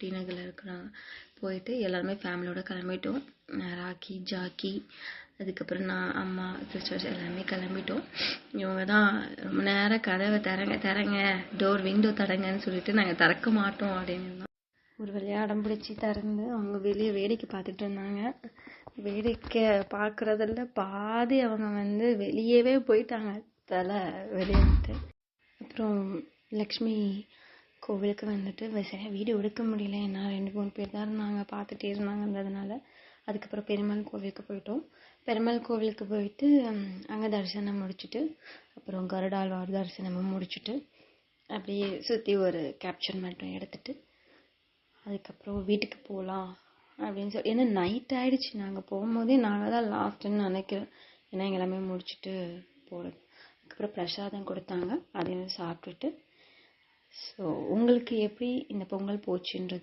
D நகரில் இருக்கிறாங்க. போயிட்டு எல்லாருமே ஃபேமிலியோட கிளம்பிட்டோம். ராக்கி, ஜாக்கி, அதுக்கப்புறம் நான், அம்மா, சிஸ்டர்ஸ் எல்லாருமே கிளம்பிட்டோம். இவங்க தான் ரொம்ப நேரம் கதவை திறங்க டோர் விண்டோ தரங்கன்னு சொல்லிட்டு நாங்கள் திறக்க மாட்டோம் அப்படின்னு ஒரு வழியாக அடம் பிடிச்சி திறந்து அவங்க வெளியே வேடிக்கை பார்த்துட்டு இருந்தாங்க. வேடிக்கை பார்க்குறதில்ல பாதி அவங்க வெளியவே போயிட்டாங்க வெளியிட்டு. அப்புறம் லக்ஷ்மி கோவிலுக்கு சரியாக வீடியோ எடுக்க முடியல, ஏன்னா 2-3 பேர் தான் இருந்தாங்க, பார்த்துட்டே இருந்தாங்கன்றதுனால. அதுக்கப்புறம் பெருமாள் கோவிலுக்கு போயிட்டோம். பெருமாள் கோவிலுக்கு போயிட்டு அங்கே தரிசனம் முடிச்சுட்டு, அப்புறம் கருடாழ்வார் தரிசனமும் முடிச்சுட்டு அப்படியே சுற்றி ஒரு கேப்சர் மட்டும் எடுத்துட்டு அதுக்கப்புறம் வீட்டுக்கு போகலாம் அப்படின்னு சொல்லி, ஏன்னா நைட் ஆகிடுச்சு. நாங்கள் போகும்போதே நாங்கள் தான் லாஸ்ட்டுன்னு நினைக்கிறேன், ஏன்னா எல்லாமே முடிச்சுட்டு போகிறது. அதுக்கப்புறம் பிரசாதம் கொடுத்தாங்க, அதையும் சாப்பிட்டுட்டு. ஸோ உங்களுக்கு எப்படி இந்த பொங்கல் போச்சுன்றது